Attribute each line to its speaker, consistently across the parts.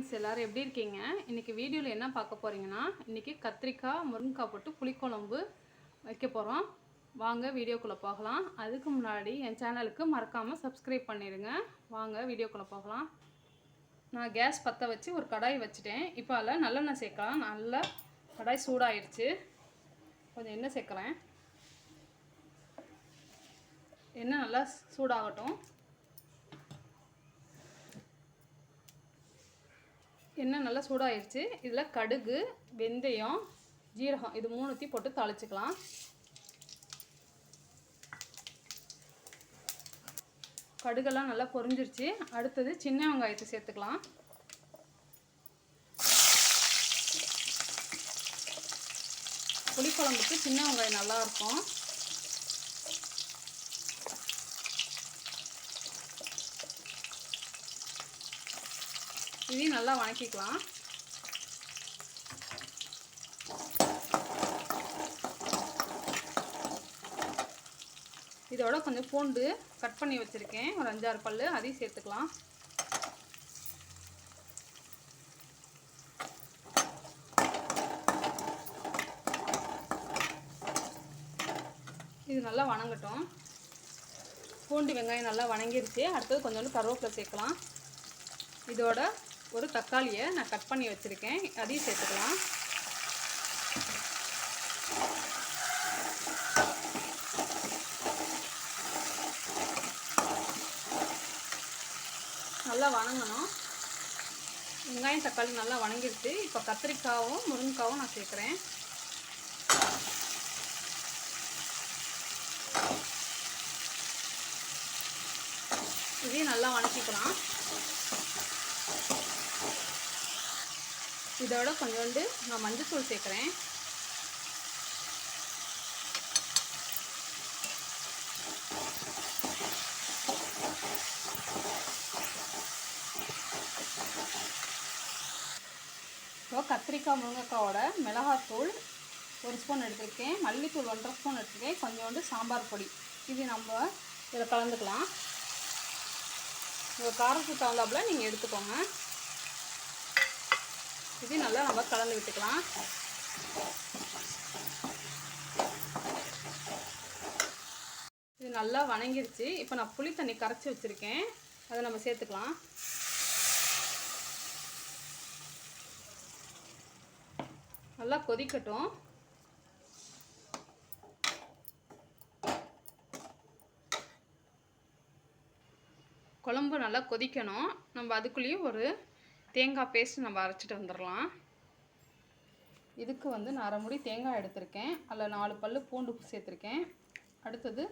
Speaker 1: Friends, எல்லோரும் எப்படி இருக்கீங்க? இன்றைக்கி வீடியோவில் என்ன பார்க்க போகிறீங்கன்னா, இன்றைக்கி கத்திரிக்காய் முருங்கைக்காய் போட்டு புளிக்குழம்பு வைக்க போகிறோம். வாங்க வீடியோக்குள்ளே போகலாம். அதுக்கு முன்னாடி என் சேனலுக்கு மறக்காமல் சப்ஸ்கிரைப் பண்ணிடுங்க. வாங்க வீடியோக்குள்ளே போகலாம். நான் கேஸ் பற்ற வச்சு ஒரு கடாய் வச்சுட்டேன். இப்போ அதில் நல்லெண்ணெய் சேர்க்கலாம். நல்லா கடாய் சூடாகிடுச்சு. கொஞ்சம் எண்ணெய் சேர்க்குறேன். எண்ணெய் நல்லா சூடாகட்டும். எண்ணெய் நல்லா சூடாகிடுச்சு. இதில் கடுகு, வெந்தயம், ஜீரகம் இது மூணுத்தையும் போட்டு தாளிச்சுக்கலாம். கடுகெல்லாம் நல்லா பொரிஞ்சிருச்சு. அடுத்தது சின்ன வெங்காயத்தை சேர்த்துக்கலாம். புளிக்குழம்புக்கு சின்ன வெங்காயம் நல்லாயிருக்கும். இதையும் நல்லா வதக்கிக்கலாம். இதோட கொஞ்சம் பூண்டு கட் பண்ணி வச்சுருக்கேன், ஒரு 5-6 பல், அதையும் சேர்த்துக்கலாம். இது நல்லா வதங்கட்டும். பூண்டு வெங்காயம் நல்லா வதங்கிருச்சு. அடுத்தது கொஞ்சோண்டு கருவேப்பிலை சேர்க்கலாம். இதோட ஒரு தக்காளியை நான் கட் பண்ணி வச்சுருக்கேன், அதையும் சேர்த்துக்கலாம். நல்லா வதங்கணும். வெங்காயம் தக்காளி நல்லா வதங்கிடுச்சு. இப்போ கத்திரிக்காயும் முருங்கைக்காவும் நான் சேர்க்குறேன். இதையும் நல்லா வதக்கிக்கலாம். இதோட கொஞ்சோண்டு நான் மஞ்சள்தூள் சேர்க்குறேன். இப்போ கத்திரிக்காய் முருங்கைக்காவோட மிளகாத்தூள் 1 ஸ்பூன் எடுத்துருக்கேன், மல்லித்தூள் 1.5 ஸ்பூன் எடுத்துருக்கேன், கொஞ்சோண்டு சாம்பார் பொடி. இது நம்ம இதில் கலந்துக்கலாம். உங்கள் காரத்துக்கு தகுந்தாப்புல நீங்கள் எடுத்துக்கோங்க. இது நல்லா நம்ம கலந்து விட்டுக்கலாம். இது நல்லா வதங்கிருச்சு. இப்போ நான் புளி தண்ணி கரைச்சி வச்சுருக்கேன், அதை நம்ம சேர்த்துக்கலாம். நல்லா கொதிக்கட்டும். குழம்பு நல்லா கொதிக்கணும். நம்ம அதுக்குள்ளேயும் ஒரு தேங்காய் பேஸ்ட் நம்ம அரைச்சிட்டு வந்துடலாம். இதுக்கு வந்து நான் 1/2 மூடி தேங்காய் எடுத்திருக்கேன், அதில் 4 பல் பூண்டு சேர்த்துருக்கேன். அடுத்தது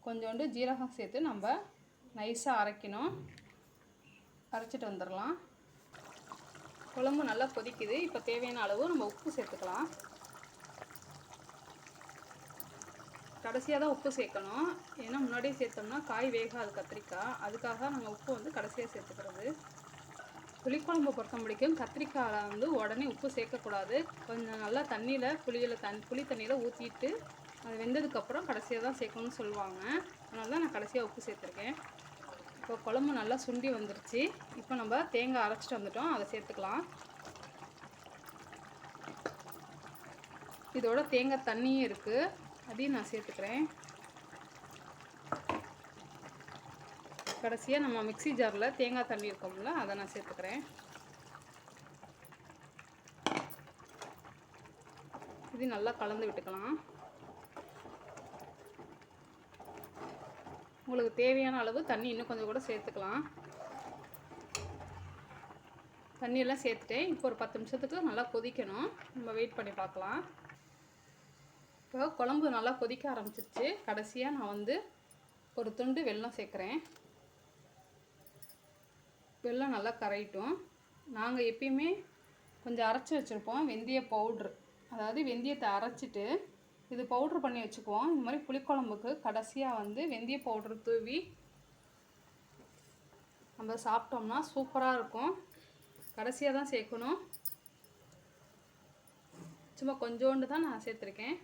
Speaker 1: கொஞ்சோண்டு ஜீரகம் சேர்த்து நம்ம நைஸாக அரைக்கணும். அரைச்சிட்டு வந்துடலாம். குழம்பு நல்லா கொதிக்குது. இப்போ தேவையான அளவு நம்ம உப்பு சேர்த்துக்கலாம். கடைசியாக தான் உப்பு சேர்க்கணும், ஏன்னா முன்னாடியே சேர்த்தோம்னா காய் வேகாது கத்திரிக்காய். அதுக்காக நம்ம உப்பு வந்து கடைசியாக சேர்த்துக்கிறது. புளிக்குழம்பு பொறுத்த முடிக்கும் கத்திரிக்காயில் வந்து உடனே உப்பு சேர்க்கக்கூடாது. கொஞ்சம் நல்லா தண்ணியில் புளி தண்ணியில் ஊற்றிட்டு அது வெந்ததுக்கப்புறம் கடைசியாக தான் சேர்க்கணும்னு சொல்லுவாங்க. அதனால தான் நான் கடைசியாக உப்பு சேர்த்துருக்கேன். இப்போ குழம்பு நல்லா சுண்டி வந்துருச்சு. இப்போ நம்ம தேங்காய் அரைச்சிட்டு வந்துட்டோம், அதை சேர்த்துக்கலாம். இதோட தேங்காய் தண்ணியும் இருக்குது, அதையும் நான் சேர்த்துக்கிறேன். கடைசியாக நம்ம மிக்ஸி ஜாரில் தேங்காய் தண்ணி இருக்கோம்ல, அதை நான் சேர்த்துக்கிறேன். இது நல்லா கலந்து விட்டுக்கலாம். உங்களுக்கு தேவையான அளவு தண்ணி இன்னும் கொஞ்சம் கூட சேர்த்துக்கலாம். தண்ணியெல்லாம் சேர்த்துட்டேன். இப்போ ஒரு 10 நிமிஷத்துக்கு நல்லா கொதிக்கணும். நம்ம வெயிட் பண்ணி பார்க்கலாம். இப்போ குழம்பு நல்லா கொதிக்க ஆரம்பிச்சிருச்சு. கடைசியாக நான் வந்து ஒரு துண்டு வெல்லம் சேர்க்குறேன். வெல்லம் நல்லா கரையட்டும். நாங்கள் எப்பயுமே கொஞ்சம் அரைச்சி வச்சுருப்போம் வெந்தய பவுட்ரு, அதாவது வெந்தயத்தை அரைச்சிட்டு இது பவுட்ரு பண்ணி வச்சுக்குவோம். இந்த மாதிரி புளிக்குழம்புக்கு கடைசியாக வந்து வெந்தய பவுட்ரு தூவி நம்ம சாப்பிட்டோம்னா சூப்பராக இருக்கும். கடைசியாக தான் சேர்க்கணும். சும்மா கொஞ்சோண்டு தான் நான் சேர்த்துருக்கேன்.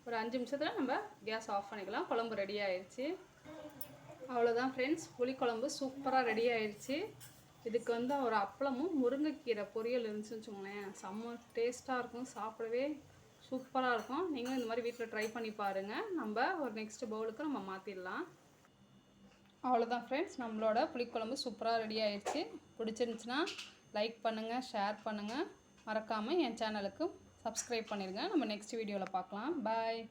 Speaker 1: ஒரு 5 நிமிஷத்தில் நம்ம கேஸ் ஆஃப் பண்ணிக்கலாம். குழம்பு ரெடி ஆயிடுச்சு. அவ்வளோதான் ஃப்ரெண்ட்ஸ், புளிக்குழம்பு சூப்பராக ரெடி ஆயிடுச்சு. இதுக்கு வந்து ஒரு அப்பளமும் முருங்கைக்கீரை பொரியல் இருந்துச்சுன்னு வச்சுக்கோங்களேன், செம்ம டேஸ்ட்டாக இருக்கும், சாப்பிடவே சூப்பராக இருக்கும். நீங்களும் இந்த மாதிரி வீட்டில் ட்ரை பண்ணி பாருங்கள். நம்ம ஒரு நெக்ஸ்ட் பவுலுக்கு நம்ம மாற்றிடலாம். அவ்வளோதான் ஃப்ரெண்ட்ஸ், நம்மளோட புளிக்குழம்பு சூப்பராக ரெடி ஆயிடுச்சு. பிடிச்சிருந்துச்சுன்னா லைக் பண்ணுங்கள், ஷேர் பண்ணுங்கள், மறக்காமல் என் சேனலுக்கு சப்ஸ்கிரைப் பண்ணிடுங்க. நம்ம நெக்ஸ்ட் வீடியோவில் பார்க்கலாம். பாய்.